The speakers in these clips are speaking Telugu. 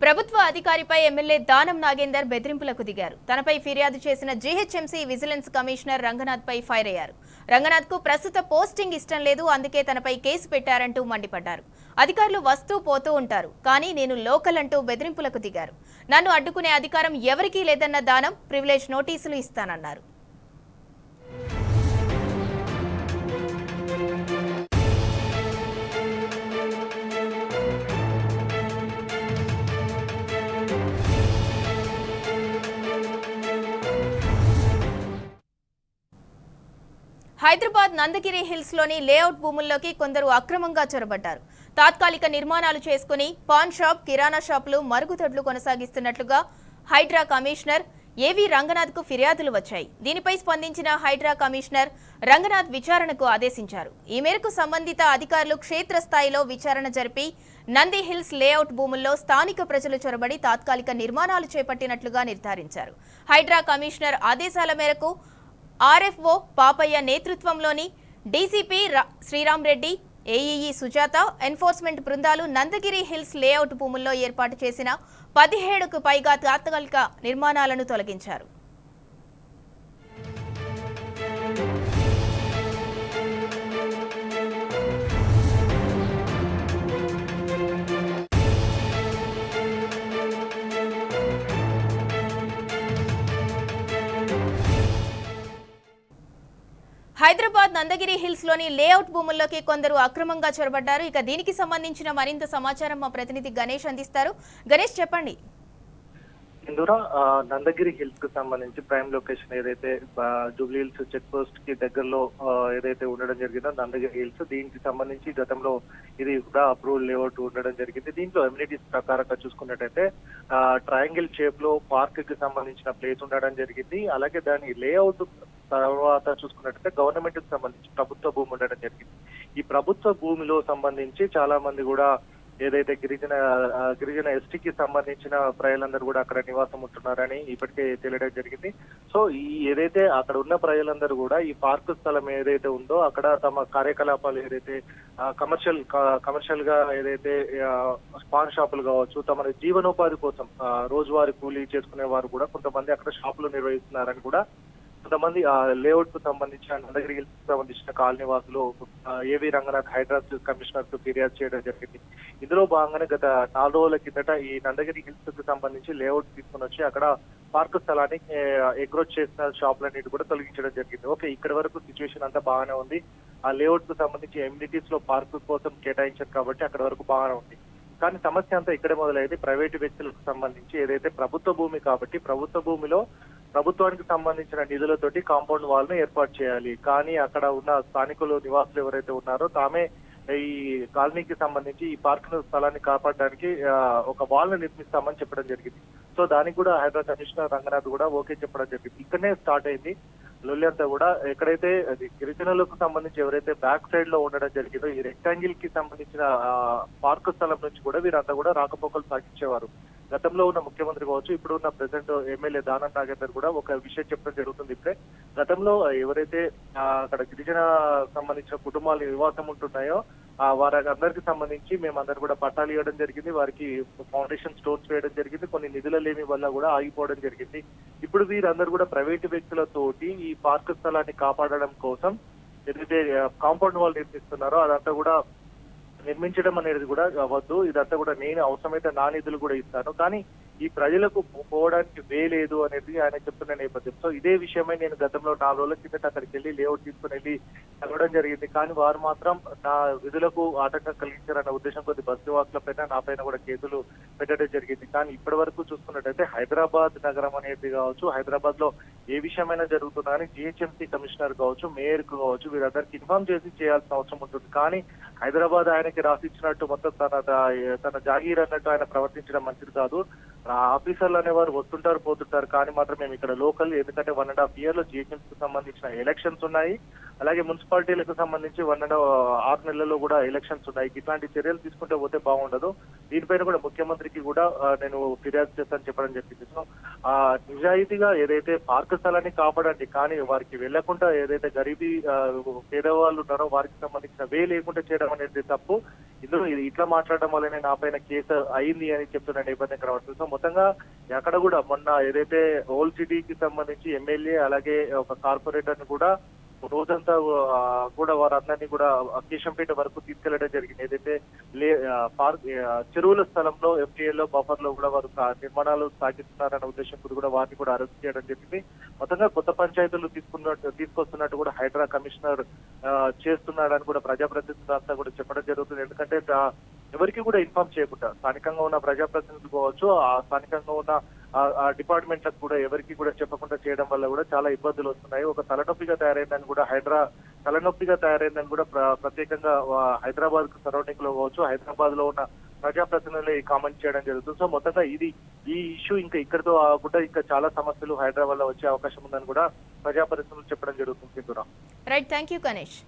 ప్రభుత్వ అధికారిపై ఎమ్మెల్యే దానం నాగేందర్ బెదిరింపులకు దిగారు. తనపై ఫిర్యాదు చేసిన జీహెచ్ఎంసీ విజిలెన్స్ కమిషనర్ రంగనాథ్పై ఫైర్ అయ్యారు. రంగనాథ్కు ప్రస్తుత పోస్టింగ్ ఇష్టం లేదు, అందుకే తనపై కేసు పెట్టారంటూ మండిపడ్డారు. అధికారులు వస్తూ పోతూ ఉంటారు, కానీ నేను లోకల్ అంటూ బెదిరింపులకు దిగారు. నన్ను అడ్డుకునే అధికారం ఎవరికీ లేదన్న దానం ప్రివిలేజ్ నోటీసులు ఇస్తానన్నారు. హైదరాబాద్ నందగిరి హిల్స్ లోని లేఅవుట్ భూముల్లోకి కొందరు అక్రమంగా చొరబడ్డారు. తాత్కాలిక నిర్మాణాలు చేసుకుని పాన్ షాప్, కిరాణా షాపులు, మరుగుదొడ్లు కొనసాగిస్తున్నట్లుగా హైడ్రా కమిషనర్ ఏవి రంగనాథ్ కు ఫిర్యాదులు వచ్చాయి. దీనిపై స్పందించిన హైడ్రా కమిషనర్ రంగనాథ్ విచారణకు ఆదేశించారు. ఈ మేరకు సంబంధిత అధికారులు క్షేత్రస్థాయిలో విచారణ జరిపి నంది హిల్స్ లేఅవుట్ భూముల్లో స్థానిక ప్రజలు చొరబడి తాత్కాలిక నిర్మాణాలు చేపట్టినట్లుగా నిర్ధారించారు. హైడ్రా కమిషనర్ ఆదేశాల మేరకు ఆర్ఎఫ్ఓ పాపయ్య నేతృత్వంలోని DCP Sriram Reddy, AEE Sujatha, enforcement బృందాలు నందగిరి హిల్స్ లేఅవుట్ భూముల్లో ఏర్పాటు చేసిన 17కు పైగా తాత్కాలిక నిర్మాణాలను తొలగించారు. హైదరాబాద్ నందగిరి హిల్స్ లోని లేఅవుట్ భూముల్లోకి కొందరు అక్రమంగా చొరబడ్డారు. ఇక దీనికి సంబంధించిన మరింత సమాచారం మా ప్రతినిధి గణేష్ అందిస్తారు. గణేష్, చెప్పండి. ఇందులో నందగిరి హిల్స్ కు సంబంధించి ప్రైమ్ లొకేషన్ ఏదైతే జూబ్లీ హిల్స్ చెక్ పోస్ట్ కి దగ్గరలో ఏదైతే ఉండడం జరిగిందో నందగిరి హిల్స్, దీనికి సంబంధించి గతంలో ఇది కూడా అప్రూవల్ లేఅవుట్ ఉండడం జరిగింది. దీంట్లో ఎమ్యూనిటీస్ ప్రకారంగా చూసుకున్నట్టయితే ట్రయాంగిల్ షేప్ లో పార్క్ కి సంబంధించిన ప్లేస్ ఉండడం జరిగింది. అలాగే దాని లేఅవుట్ తర్వాత చూసుకున్నట్టయితే గవర్నమెంట్ కి సంబంధించి ప్రభుత్వ భూమి ఉండడం జరిగింది. ఈ ప్రభుత్వ భూమిలో సంబంధించి చాలా మంది కూడా ఏదైతే గిరిజన ఎస్టీకి సంబంధించిన ప్రజలందరూ కూడా అక్కడ నివాసం ఉంటున్నారని ఇప్పటికే తెలియడం జరిగింది. సో ఈ ఏదైతే అక్కడ ఉన్న ప్రజలందరూ కూడా ఈ పార్కు స్థలం ఏదైతే ఉందో అక్కడ తమ కార్యకలాపాలు ఏదైతే కమర్షియల్ గా ఏదైతే పాన్ షాపులు కావచ్చు, తమ జీవనోపాధి కోసం రోజువారీ కూలీ చేసుకునే వారు కూడా కొంతమంది అక్కడ షాపులు నిర్వహిస్తున్నారని కూడా కొంతమంది లేఅవుట్ కు సంబంధించిన నందగిరి హిల్స్ కు సంబంధించిన కాలనీ వాసులు ఏవి రంగనాథ్ హైడ్రా కమిషనర్ కు ఫిర్యాదు చేయడం జరిగింది. ఇందులో భాగంగానే గత 4 రోజుల కిందట ఈ నందగిరి హిల్స్ కు సంబంధించి లేఅవుట్ తీసుకుని వచ్చి అక్కడ పార్కు స్థలాన్ని ఎగ్రోచ్ చేసిన షాపులన్నిటి కూడా తొలగించడం జరిగింది. ఓకే, ఇక్కడి వరకు సిచ్యువేషన్ అంతా బాగానే ఉంది. ఆ లేఅవుట్ కు సంబంధించి ఎమ్యూనిటీస్ లో పార్కు కోసం కేటాయించారు కాబట్టి అక్కడి వరకు బాగానే ఉంది. కానీ సమస్య అంతా ఇక్కడే మొదలైంది. ప్రైవేటు వ్యక్తులకు సంబంధించి ఏదైతే ప్రభుత్వ భూమి కాబట్టి ప్రభుత్వ భూమిలో ప్రభుత్వానికి సంబంధించిన నిధులతోటి కాంపౌండ్ వాల్ ను ఏర్పాటు చేయాలి. కానీ అక్కడ ఉన్న స్థానికులు నివాసులు ఎవరైతే ఉన్నారో తామే ఈ కాలనీకి సంబంధించి ఈ పార్క్ స్థలాన్ని కాపాడడానికి ఒక వాల్ ను నిర్మిస్తామని చెప్పడం జరిగింది. సో దానికి కూడా హైదరాబాద్ కమిషనర్ రంగనాథ్ కూడా ఓకే చెప్పడం జరిగింది. ఇక్కడనే స్టార్ట్ అయింది లొల్లి అంతా కూడా. ఎక్కడైతే గిరిజనులకు సంబంధించి ఎవరైతే బ్యాక్ సైడ్ లో ఉండడం జరిగిందో ఈ రెక్టాంగిల్ కి సంబంధించిన పార్కు స్థలం నుంచి కూడా వీరంతా కూడా రాకపోకలు సాగించేవారు. గతంలో ఉన్న ముఖ్యమంత్రి కావచ్చు, ఇప్పుడు ఉన్న ప్రెసిడెంట్ ఎమ్మెల్యే దానం నాగేందర్ కూడా ఒక విషయం చెప్పడం జరుగుతుంది. ఇప్పుడే గతంలో ఎవరైతే అక్కడ గిరిజన సంబంధించిన కుటుంబాలు నివాసం ఉంటున్నాయో వారందరికి సంబంధించి మేమందరూ కూడా పట్టాలు ఇవ్వడం జరిగింది. వారికి ఫౌండేషన్ స్టోన్స్ వేయడం జరిగింది. కొన్ని నిధుల లేమి వల్ల కూడా ఆగిపోవడం జరిగింది. ఇప్పుడు వీరందరూ కూడా ప్రైవేటు వ్యక్తులతోటి ఈ పార్కు స్థలాన్ని కాపాడడం కోసం ఏదైతే కాంపౌండ్ వాల్ నిర్మిస్తున్నారో అదంతా కూడా నిర్మించడం అనేది కూడా వద్దు, ఇదంతా కూడా నేను అవసరమైతే నా నిధులు కూడా ఇస్తాను, కానీ ఈ ప్రజలకు పోవడానికి వేలేదు అనేది ఆయన చెప్తున్న నేపథ్యం. సో ఇదే విషయమై నేను గతంలో 4 రోజుల కిందట అక్కడికి వెళ్ళి లేఅవుట్ తీసుకుని వెళ్ళి కలవడం జరిగింది. కానీ వారు మాత్రం నా విధులకు ఆటంకం కలిగించారన్న ఉద్దేశం కొద్ది బస్సు వాసుల పైన నా పైన కూడా కేసులు పెట్టడం జరిగింది. కానీ ఇప్పటి వరకు చూసుకున్నట్టయితే హైదరాబాద్ నగరం అనేది కావచ్చు, హైదరాబాద్ లో ఏ విషయమైనా జరుగుతున్నా కానీ జిహెచ్ఎంసీ కమిషనర్ కావచ్చు, మేయర్ కు కావచ్చు, వీరందరికి ఇన్ఫార్మ్ చేసి చేయాల్సిన అవసరం ఉంటుంది. కానీ హైదరాబాద్ ఆయనకి రాసిచ్చినట్టు మొత్తం తన జాగీర్ అన్నట్టు ఆయన ప్రవర్తించడం మంచిది కాదు. ఆఫీసర్లు అనేవారు వస్తుంటారు పోతుంటారు, కానీ మాత్రం మేము ఇక్కడ లోకల్, ఎందుకంటే 1.5 year లో జిహెచ్ఎంసీ కు సంబంధించిన ఎలక్షన్స్ ఉన్నాయి, అలాగే మున్సిపాలిటీలకు సంబంధించి 6 నెలల్లో కూడా ఎలక్షన్స్ ఉన్నాయి. ఇట్లాంటి చర్యలు తీసుకుంటే పోతే బాగుండదు. దీనిపైన కూడా ముఖ్యమంత్రికి కూడా నేను ఫిర్యాదు చేస్తానని చెప్పడం జరిగింది. సో నిజాయితీగా ఏదైతే పార్కు స్థలాన్ని కాపాడండి, కానీ వారికి వెళ్లకుండా ఏదైతే గరీబీ పేదవాళ్ళు ఉన్నారో వారికి సంబంధించిన వే లేకుండా చేయడం అనేది తప్పు. ఇందులో ఇట్లా మాట్లాడడం వల్లనే నా పైన కేసు అయింది అని చెప్తున్న నేపథ్యం కనబడుతుంది. సో మొత్తంగా అక్కడ కూడా మొన్న ఏదైతే ఓల్డ్ సిటీకి సంబంధించి ఎమ్మెల్యే అలాగే ఒక కార్పొరేటర్ ని కూడా రోజంతా కూడా వారందరినీ కూడా కేశంపేట వరకు తీసుకెళ్లడం జరిగింది. ఏదైతే చెరువుల స్థలంలో FTA లో బఫర్ లో కూడా వారు నిర్మాణాలు సాగిస్తున్నారన్న ఉద్దేశంతో కూడా వారిని కూడా అరెస్ట్ చేయడం జరిగింది. మొత్తంగా కొత్త పంచాయతీలు తీసుకొస్తున్నట్టు కూడా హైడ్రా కమిషనర్ చేస్తున్నాడని కూడా ప్రజాప్రతినిధులు అంతా కూడా చెప్పడం జరుగుతుంది. ఎందుకంటే ఎవరికి కూడా ఇన్ఫార్మ్ చేయకుండా స్థానికంగా ఉన్న ప్రజాప్రతినిధులు కావచ్చు, ఆ స్థానికంగా ఉన్న ఆ డిపార్ట్మెంట్లకు కూడా ఎవరికి కూడా చెప్పకుండా చేయడం వల్ల కూడా చాలా ఇబ్బందులు వస్తున్నాయి. ఒక తలనొప్పిగా తయారైందని కూడా హైడ్రా తలనొప్పిగా తయారైందని కూడా ప్రత్యేకంగా హైదరాబాద్ కు సరౌండింగ్ లో కావచ్చు, హైదరాబాద్ లో ఉన్న ప్రజాప్రతినిధులు ఈ కామెంట్ చేయడం జరుగుతుంది. సో మొత్తంగా ఈ ఇష్యూ ఇంకా ఇక్కడితో కూడా ఇంకా చాలా సమస్యలు హైదరాబాద్ లో వచ్చే అవకాశం ఉందని కూడా ప్రజాప్రతినిధులు చెప్పడం జరుగుతుంది. Sindhura. Right, thank you Ganesh.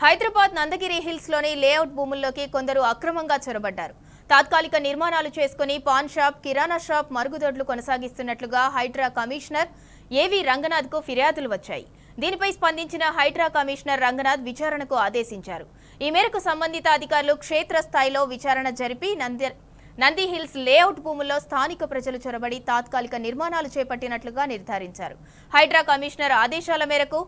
Hyderabad Nandagiri hills లోని లేఅవుట్ భూముల్లోకి కొందరు అక్రమంగా చొరబడ్డారు. తాత్కాలిక నిర్మాణాలు చేసుకుని పాన్ షాప్, కిరాణా షాప్, మరుగుదొడ్లు కొనసాగిస్తున్నట్లుగా హైడ్రా కమిషనర్ ఏవి రంగనాథ్ కు ఫిర్యాదులు వచ్చాయి. దీనిపై స్పందించిన హైడ్రా కమిషనర్ రంగనాథ్ విచారణకు ఆదేశించారు. ఈ మేరకు సంబంధిత అధికారులు క్షేత్రస్థాయిలో విచారణ జరిపి నంది హిల్స్ లేఅవుట్ భూముల్లో స్థానిక ప్రజలు చొరబడి తాత్కాలిక నిర్మాణాలు చేపట్టినట్లుగా నిర్ధారించారు. హైడ్రా కమిషనర్ ఆదేశాల మేరకు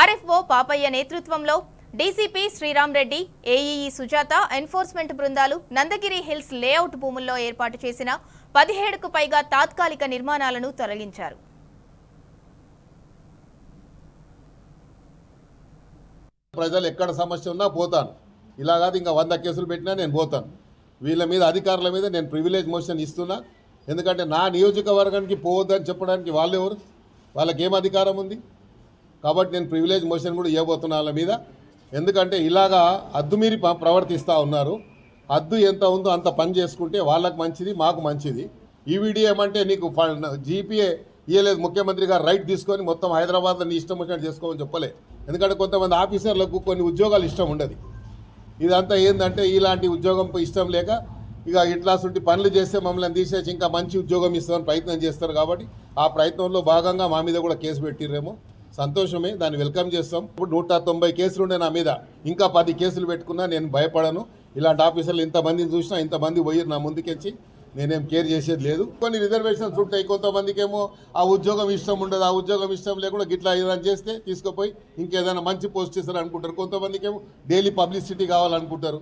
RFO పాపయ్య నేతృత్వంలో DCP Sriram Reddy, AEE Sujatha, enforcement బృందాలు నందగిరి హిల్స్ లేఅవుట్ భూముల్లో ఏర్పాటు చేసిన 17కు పైగా తాత్కాలిక నిర్మాణాలను తొలగించారు. ప్రజలు ఎక్కడ సమస్య ఉన్నా పోతాను, ఇలా కాదు ఇంకా 100 కేసులు పెట్టినా నేను పోతాను. వీళ్ళ మీద అధికారుల మీద నేను ప్రివిలేజ్ మోషన్ ఇస్తున్నా. ఎందుకంటే నా నియోజకవర్గానికి పోవద్దని చెప్పడానికి వాళ్ళు ఎవరు, వాళ్ళకి ఏం అధికారం ఉంది? కాబట్టి నేను ప్రివిలేజ్ మోషన్ కూడా ఇవ్వబోతున్నా వాళ్ళ మీద. ఎందుకంటే ఇలాగా అద్దుమీరి ప్రవర్తిస్తూ ఉన్నారు. అద్దు ఎంత ఉందో అంత పని చేసుకుంటే వాళ్ళకు మంచిది, మాకు మంచిది. ఈవీడీ ఏమంటే నీకు జీపీఏ ఇవ్వలేదు, ముఖ్యమంత్రి గారు రైట్ తీసుకొని మొత్తం హైదరాబాద్లో నీ ఇష్టం వచ్చినట్టు చేసుకోమని చెప్పలే. ఎందుకంటే కొంతమంది ఆఫీసర్లకు కొన్ని ఉద్యోగాలు ఇష్టం ఉండదు. ఇదంతా ఏంటంటే ఇలాంటి ఉద్యోగం ఇష్టం లేక ఇక ఇట్లాంటి పనులు చేస్తే మమ్మల్ని తీసేసి ఇంకా మంచి ఉద్యోగం ఇస్తామని ప్రయత్నం చేస్తారు. కాబట్టి ఆ ప్రయత్నంలో భాగంగా మా మీద కూడా కేసు పెట్టిర్రేమో, సంతోషమే, దాన్ని వెల్కమ్ చేస్తాం. ఇప్పుడు 190 కేసులు ఉండే నా మీద, ఇంకా 10 కేసులు పెట్టుకున్నా నేను భయపడను. ఇలాంటి ఆఫీసర్లు ఇంతమందిని చూసినా ఇంతమంది పోయి నా ముందుకెచ్చి నేనేం కేర్ చేసేది లేదు. కొన్ని రిజర్వేషన్స్ ఉంటాయి, కొంతమందికి ఏమో ఆ ఉద్యోగం ఇష్టం ఉండదు, ఆ ఉద్యోగం ఇష్టం లేకుండా గిట్లా ఏదైనా చేస్తే తీసుకుపోయి ఇంకేదైనా మంచి పోస్ట్ చేస్తారు అనుకుంటారు. కొంతమందికి ఏమో డైలీ పబ్లిసిటీ కావాలనుకుంటారు.